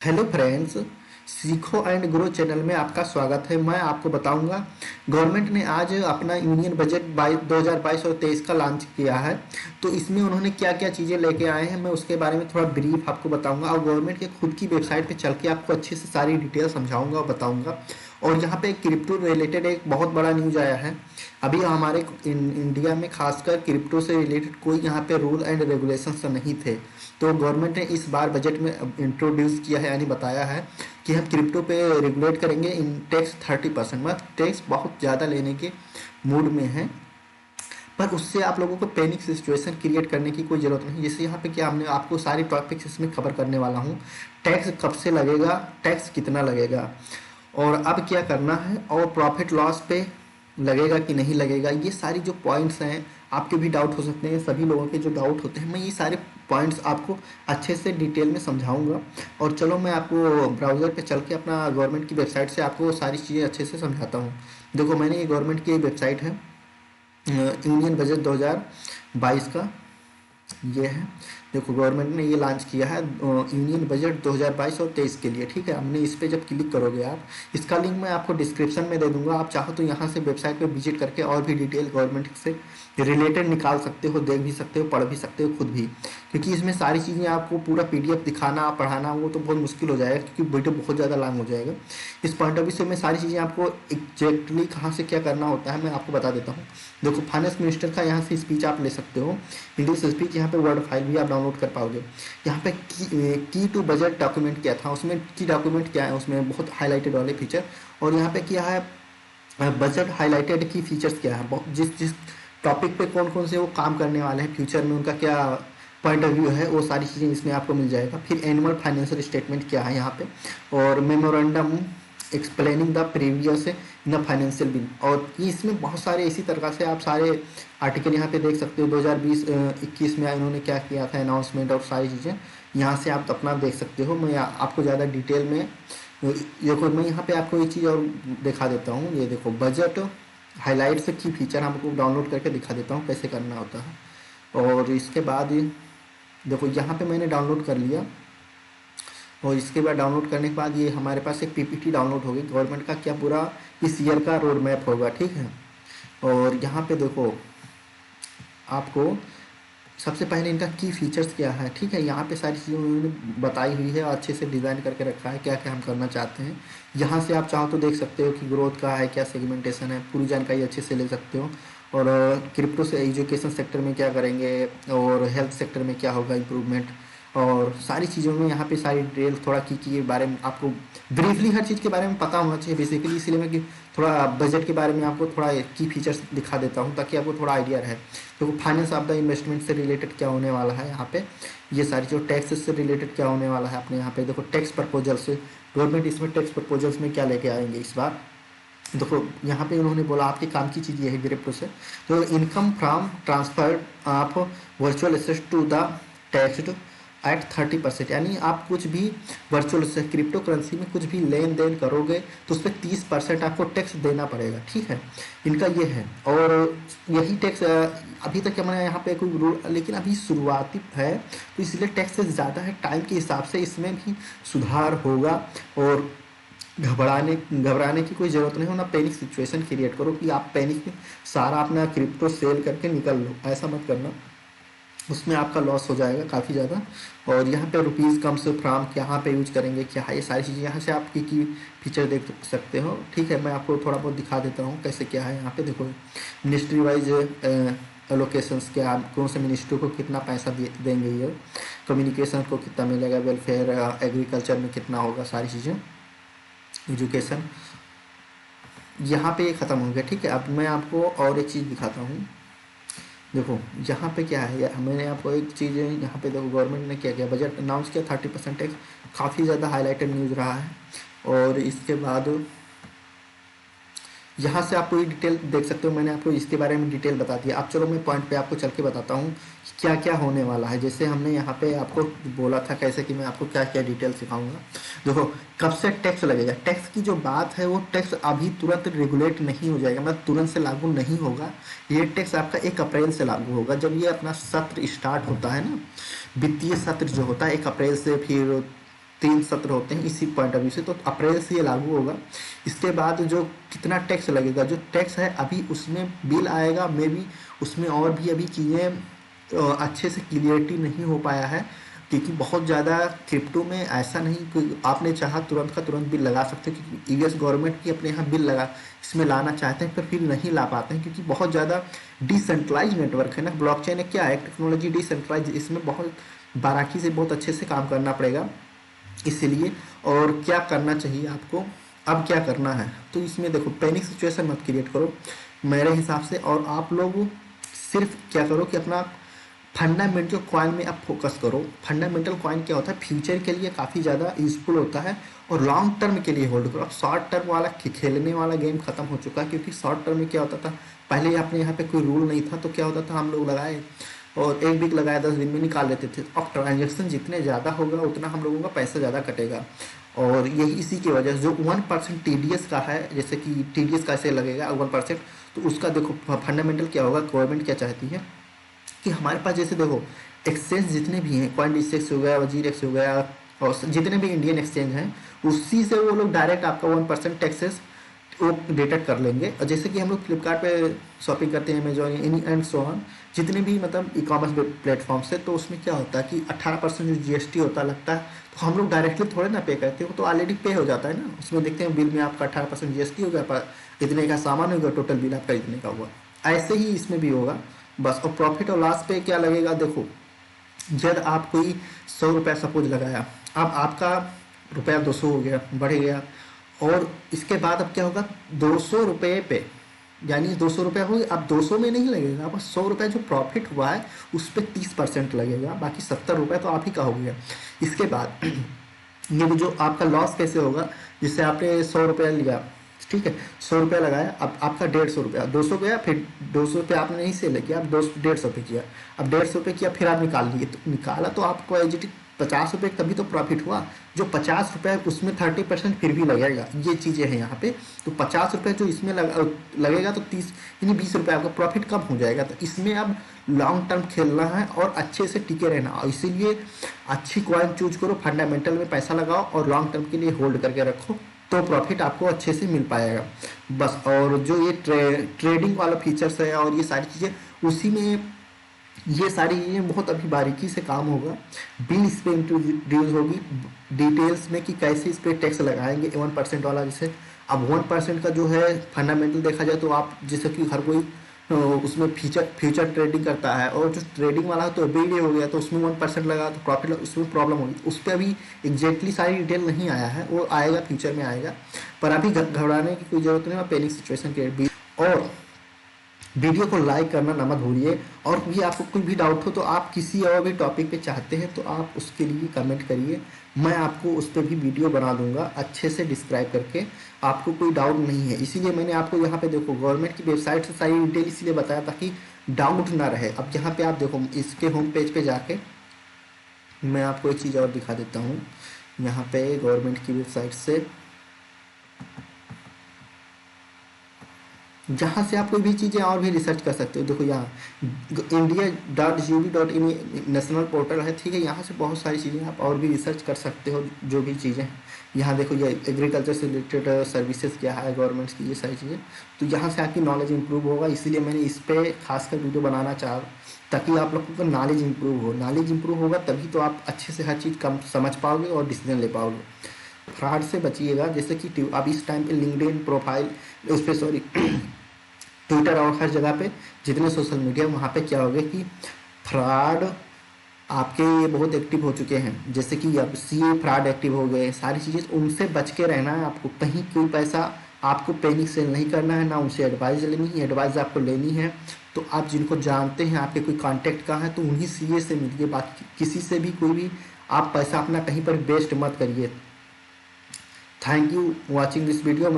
Hello friends, सीखो and grow channel में आपका स्वागत है। मैं आपको बताऊंगा गवर्नमेंट ने आज अपना यूनियन बजट 2022 और 23 का लॉन्च किया है। तो इसमें उन्होंने क्या क्या चीज़ें लेके आए हैं मैं उसके बारे में थोड़ा ब्रीफ आपको बताऊंगा और गवर्नमेंट के खुद की वेबसाइट पे चल के आपको अच्छे से सारी डिटेल समझाऊंगा और बताऊंगा। और यहाँ पे क्रिप्टो रिलेटेड एक बहुत बड़ा न्यूज आया है। अभी हमारे इंडिया में खासकर क्रिप्टो से रिलेटेड कोई यहाँ पे रूल एंड रेगुलेशंस नहीं थे। तो गवर्नमेंट ने इस बार बजट में इंट्रोड्यूस किया है, यानी बताया है कि हम क्रिप्टो पे रेगुलेट करेंगे इन टैक्स 30%। मतलब टैक्स बहुत ज़्यादा लेने के मूड में है, पर उससे आप लोगों को पैनिक सिचुएशन क्रिएट करने की कोई ज़रूरत नहीं। जैसे यहाँ पे क्या हमने आपको सारी टॉपिक्स इसमें कवर करने वाला हूँ। टैक्स कब से लगेगा, टैक्स कितना लगेगा, और अब क्या करना है, और प्रॉफिट लॉस पे लगेगा कि नहीं लगेगा। ये सारी जो पॉइंट्स हैं, आपके भी डाउट हो सकते हैं, सभी लोगों के जो डाउट होते हैं, मैं ये सारे पॉइंट्स आपको अच्छे से डिटेल में समझाऊंगा। और चलो मैं आपको ब्राउज़र पे चल के अपना गवर्नमेंट की वेबसाइट से आपको सारी चीज़ें अच्छे से समझाता हूँ। देखो, मैंने ये गवर्नमेंट की वेबसाइट है, यूनियन बजट 2022 का ये है। देखो, गवर्नमेंट ने ये लॉन्च किया है यूनियन बजट 2022 और 23 के लिए। ठीक है, हमने इस पे जब क्लिक करोगे आप, इसका लिंक मैं आपको डिस्क्रिप्शन में दे दूंगा। आप चाहो तो यहाँ से वेबसाइट पे विजिट करके और भी डिटेल गवर्नमेंट से रिलेटेड निकाल सकते हो, देख भी सकते हो, पढ़ भी सकते हो खुद भी। क्योंकि इसमें सारी चीज़ें आपको पूरा पीडीएफ दिखाना पढ़ाना वो तो बहुत मुश्किल हो जाएगा, क्योंकि वीडियो बहुत ज़्यादा लॉन्ग हो जाएगा। इस पॉइंट ऑफ व्यू से मैं सारी चीज़ें आपको एग्जैक्टली कहाँ से क्या करना होता है मैं आपको बता देता हूँ। देखो, फाइनेंस मिनिस्टर का यहाँ से स्पीच आप ले सकते हो, इंग्लिश स्पीच। यहाँ पे वर्ड फाइल भी आप डाउनलोड कर पाओगे। यहाँ पे की टू बजट डॉक्यूमेंट क्या था, उसमें की डॉक्यूमेंट क्या है, उसमें बहुत हाईलाइटेड वाले फीचर। और यहाँ पे क्या है, बजट हाईलाइटेड की फीचर्स क्या है, जिस जिस टॉपिक पे कौन कौन से वो काम करने वाले हैं फ्यूचर में, उनका क्या पॉइंट ऑफ व्यू है, वो सारी चीज़ें इसमें आपको मिल जाएगा। फिर एनुअल फाइनेंशियल स्टेटमेंट क्या है यहाँ पे, और memorandum explaining the previous in financial bill. और ये इसमें बहुत सारे इसी तरह से आप सारे आर्टिकल यहाँ पे देख सकते हो। 2020-21 में इन्होंने क्या किया था अनाउंसमेंट, और सारी चीज़ें यहाँ से आप अपना देख सकते हो। मैं आपको ज़्यादा डिटेल में देखो, मैं यहाँ पे आपको एक चीज़ और दिखा देता हूँ। ये देखो, बजट हाईलाइट्स की फीचर आपको डाउनलोड करके दिखा देता हूँ कैसे करना होता है। और इसके बाद देखो, यहाँ पे मैंने डाउनलोड कर लिया, और इसके बाद डाउनलोड करने के बाद ये हमारे पास एक पीपीटी डाउनलोड होगी। गवर्नमेंट का क्या पूरा इस ईयर का रोड मैप होगा, ठीक है। और यहाँ पे देखो, आपको सबसे पहले इनका की फीचर्स क्या है, ठीक है। यहाँ पे सारी चीज़ें उन्होंने बताई हुई है और अच्छे से डिज़ाइन करके रखा है क्या क्या हम करना चाहते हैं। यहाँ से आप चाहो तो देख सकते हो कि ग्रोथ का है क्या, सेगमेंटेशन है, पूरी जानकारी अच्छे से ले सकते हो। और क्रिप्टो से एजुकेशन सेक्टर में क्या करेंगे, और हेल्थ सेक्टर में क्या होगा इम्प्रूवमेंट, और सारी चीज़ों में यहाँ पे सारी डिटेल थोड़ा की के बारे में आपको ब्रीफली हर चीज़ के बारे में पता होना चाहिए बेसिकली। इसलिए मैं कि थोड़ा बजट के बारे में आपको थोड़ा की फीचर्स दिखा देता हूँ ताकि आपको थोड़ा आइडिया रहे। तो फाइनेंस ऑफ द इन्वेस्टमेंट से रिलेटेड क्या होने वाला है यहाँ पे, ये सारी जो टैक्स से रिलेटेड क्या होने वाला है अपने यहाँ पे। देखो, टैक्स प्रपोजल से गवर्नमेंट इसमें टैक्स प्रपोजल्स में क्या लेके आएंगे इस बार। देखो, यहाँ पे उन्होंने बोला आपके काम की चीज़ ये है क्रिप्टो से, तो income from transfer of virtual asset to the taxed at 30%। यानी आप कुछ भी वर्चुअल से क्रिप्टो करेंसी में कुछ भी लेन देन करोगे तो उस पर 30% आपको टैक्स देना पड़ेगा, ठीक है। इनका ये है, और यही टैक्स अभी तक हमारे यहाँ पे कोई रूल, लेकिन अभी शुरुआती है तो इसलिए टैक्स ज़्यादा है। टाइम के हिसाब से इसमें भी सुधार होगा, और घबराने की कोई ज़रूरत नहीं हो, ना पैनिक सिचुएशन क्रिएट करो कि आप पैनिक में सारा अपना क्रिप्टो सेल करके निकल लो, ऐसा मत करना, उसमें आपका लॉस हो जाएगा काफ़ी ज़्यादा। और यहाँ पे रुपीज़ कम से फ्राम यहाँ पे यूज करेंगे क्या है, ये सारी चीज़ें यहाँ से आप की फीचर देख सकते हो, ठीक है। मैं आपको थोड़ा बहुत दिखा देता हूँ कैसे क्या है। यहाँ पे देखो, मिनिस्ट्री वाइज एलोकेशंस क्या, कौन से मिनिस्ट्री को कितना पैसा देंगे, ये कम्युनिकेशन को कितना मिलेगा, वेलफेयर एग्रीकल्चर में कितना होगा, सारी चीज़ें, एजुकेशन, यहाँ पे ये ख़त्म हो गया, ठीक है। अब मैं आपको और एक चीज़ दिखाता हूँ। देखो, यहाँ पे क्या है, मैंने आपको एक चीज़ यहाँ पे देखो, गवर्नमेंट ने क्या किया, बजट अनाउंस किया 30% टैक्स, काफ़ी ज़्यादा हाईलाइटेड न्यूज़ रहा है। और इसके बाद यहाँ से आपको ये डिटेल देख सकते हो, मैंने आपको इसके बारे में डिटेल बता दिया। अब चलो मैं पॉइंट पे आपको चल के बताता हूँ कि क्या क्या होने वाला है। जैसे हमने यहाँ पे आपको बोला था कैसे कि मैं आपको क्या क्या डिटेल सिखाऊंगा। देखो, कब से टैक्स लगेगा, टैक्स की जो बात है वो टैक्स अभी तुरंत रेगुलेट नहीं हो जाएगा, मतलब तुरंत से लागू नहीं होगा। ये टैक्स आपका 1 अप्रैल से लागू होगा, जब ये अपना सत्र स्टार्ट होता है ना, वित्तीय सत्र जो होता है 1 अप्रैल से, फिर 3 सत्र होते हैं इसी पॉइंट ऑफ व्यू से, तो अप्रैल से ये लागू होगा। इसके बाद जो कितना टैक्स लगेगा, जो टैक्स है अभी उसमें बिल आएगा, मे बी उसमें और भी अभी चीज़ें अच्छे से क्लियरिटी नहीं हो पाया है, क्योंकि बहुत ज़्यादा क्रिप्टो में ऐसा नहीं कि आपने चाहा तुरंत का तुरंत बिल लगा सकते हो, क्योंकि यूएस गवर्नमेंट की अपने यहाँ बिल लगा इसमें लाना चाहते हैं पर फिर नहीं ला पाते हैं, क्योंकि बहुत ज़्यादा डिसेंट्रलाइज नेटवर्क है ना। ब्लॉकचेन क्या है, टेक्नोलॉजी डिसेंट्रलाइज, इसमें बहुत बारीकी से बहुत अच्छे से काम करना पड़ेगा इसलिए। और क्या करना चाहिए आपको, अब क्या करना है, तो इसमें देखो पैनिक सिचुएशन मत क्रिएट करो मेरे हिसाब से, और आप लोग सिर्फ क्या करो कि अपना फंडामेंटल कॉइन में आप फोकस करो। फंडामेंटल कॉइन क्या होता है, फ्यूचर के लिए काफ़ी ज़्यादा यूजफुल होता है और लॉन्ग टर्म के लिए होल्ड करो। अब शॉर्ट टर्म वाला खेलने वाला गेम खत्म हो चुका है, क्योंकि शॉर्ट टर्म में क्या होता था, पहले अपने यहाँ पे कोई रूल नहीं था, तो क्या होता था, हम लोग लगाए और एक वीक लगाया 10 दिन में निकाल लेते थे। अब ट्रांजेक्शन जितने ज़्यादा होगा उतना हम लोगों का पैसा ज़्यादा कटेगा, और यही इसी की वजह से जो 1% TDS का है, जैसे कि TDS कैसे लगेगा 1%, तो उसका देखो फंडामेंटल क्या होगा, गवर्नमेंट क्या चाहती है कि हमारे पास जैसे देखो एक्सचेंज जितने भी हैं, कॉइनडिस्क हो गया, वजीरेक्स हो गया, और जितने भी इंडियन एक्सचेंज हैं, उसी से वो लोग डायरेक्ट आपका 1% टैक्सेस वो डिटेक्ट कर लेंगे। और जैसे कि हम लोग फ्लिपकार्ट पे शॉपिंग करते हैं, अमेजोन एंड सो ऑन, जितने भी मतलब ई कॉमर्स प्लेटफॉर्म से, तो उसमें क्या होता है कि 18% जो GST होता लगता है, तो हम लोग डायरेक्टली थोड़े ना पे करते हो, तो ऑलरेडी पे हो जाता है ना। उसमें देखते हैं बिल में आपका 18% GST हो गया, पर इतने का सामान होगा, टोटल बिल आपका इतने का हुआ। ऐसे ही इसमें भी होगा बस। और प्रॉफिट और लॉस पे क्या लगेगा, देखो जब आप कोई 100 रुपया सपोज लगाया, अब आपका रुपया 200 हो गया, बढ़ गया, और इसके बाद अब क्या होगा, 200 रुपये पे, यानी 200 रुपया हो गया, अब 200 में नहीं लगेगा, अब 100 रुपया जो प्रॉफिट हुआ है उस पर 30% लगेगा, बाकी 70 रुपये तो आप ही का हो गया। इसके बाद ये भी जो आपका लॉस कैसे होगा, जिससे आपने 100 रुपया लिया, ठीक है, 100 रुपया लगाया, अब आपका 150 रुपया, 200 गया, फिर 200 रुपया आपने नहीं सेल किया, अब 150 रुपये किया, अब 150 रुपये किया, फिर आप निकाल लिए, तो निकाला तो आपको एजिटी 50 रुपये तभी तो प्रॉफिट हुआ। जो 50 रुपये उसमें 30% फिर भी लगेगा, ये चीज़ें हैं यहाँ पे। तो 50 रुपये जो इसमें लगेगा तो 30 यानी 20 रुपये आपका प्रॉफिट कम हो जाएगा। तो इसमें अब लॉन्ग टर्म खेलना है और अच्छे से टिके रहना, और इसीलिए अच्छी कॉइन चूज करो, फंडामेंटल में पैसा लगाओ और लॉन्ग टर्म के लिए होल्ड करके रखो, तो प्रॉफिट आपको अच्छे से मिल पाएगा बस। और जो ये ट्रेडिंग वाला फीचर्स है और ये सारी चीज़ें, उसी में ये सारी चीज़ें बहुत अभी बारीकी से काम होगा, बिल इस पर इंट्रोड्यूस होगी डिटेल्स में कि कैसे इस पर टैक्स लगाएंगे 1% वाला। जैसे अब 1% का जो है फंडामेंटल देखा जाए तो आप जैसे कि हर कोई उसमें फ्यूचर ट्रेडिंग करता है, और जो ट्रेडिंग वाला है तो एवरीडे हो गया, तो उसमें 1% लगा तो प्रॉफिट, उसमें प्रॉब्लम होगी। उस पर अभी एग्जैक्टली सारी डिटेल नहीं आया है, वो आएगा फ्यूचर में आएगा, पर अभी घबराने की कोई ज़रूरत नहीं है। Panic situation create. और वीडियो को लाइक करना ना मत भूलिए, और भी आपको कोई भी डाउट हो तो आप किसी और भी टॉपिक पे चाहते हैं तो आप उसके लिए कमेंट करिए, मैं आपको उस पर भी वीडियो बना दूंगा अच्छे से डिस्क्राइब करके, आपको कोई डाउट नहीं है। इसीलिए मैंने आपको यहाँ पे देखो गवर्नमेंट की वेबसाइट से सारी डिटेल इसलिए बताया ताकि डाउट ना रहे। अब यहाँ पे आप देखो इसके होम पेज पे जाके मैं आपको एक चीज़ और दिखा देता हूँ, यहाँ पे गवर्नमेंट की वेबसाइट से जहाँ से आप कोई भी चीज़ें और भी रिसर्च कर सकते हो। देखो यहाँ India.gov.in नेशनल पोर्टल है, ठीक है, यहाँ से बहुत सारी चीज़ें आप और भी रिसर्च कर सकते हो, जो भी चीज़ें यहाँ देखो, ये एग्रीकल्चर से रिलेटेड सर्विसेज क्या है गवर्नमेंट की, ये सारी चीज़ें, तो यहाँ से आपकी नॉलेज इंप्रूव होगा। इसीलिए मैंने इस पर खासकर वीडियो बनाना चाहा, ताकि आप लोगों का नॉलेज इंप्रूव हो। नॉलेज इंप्रूव होगा तभी तो आप अच्छे से हर चीज़ कम समझ पाओगे और डिसीजन ले पाओगे। फ्रॉड से बचिएगा, जैसे कि अब इस टाइम पे लिंक्डइन प्रोफाइल, उस पर सॉरी ट्विटर और हर जगह पे जितने सोशल मीडिया, वहाँ पे क्या हो गया कि फ्रॉड आपके ये बहुत एक्टिव हो चुके हैं। जैसे कि अब CA फ्रॉड एक्टिव हो गए, सारी चीज़ें, उनसे बच के रहना है आपको। कहीं कोई पैसा आपको पैनिक सेल नहीं करना है, ना उनसे एडवाइस लेनी है। एडवाइस आपको लेनी है तो आप जिनको जानते हैं, आपके कोई कॉन्टैक्ट का है, तो उन्हीं CA से मिलिए, बाकी किसी से भी कोई भी आप पैसा अपना कहीं पर वेस्ट मत करिए। Thank you watching this video.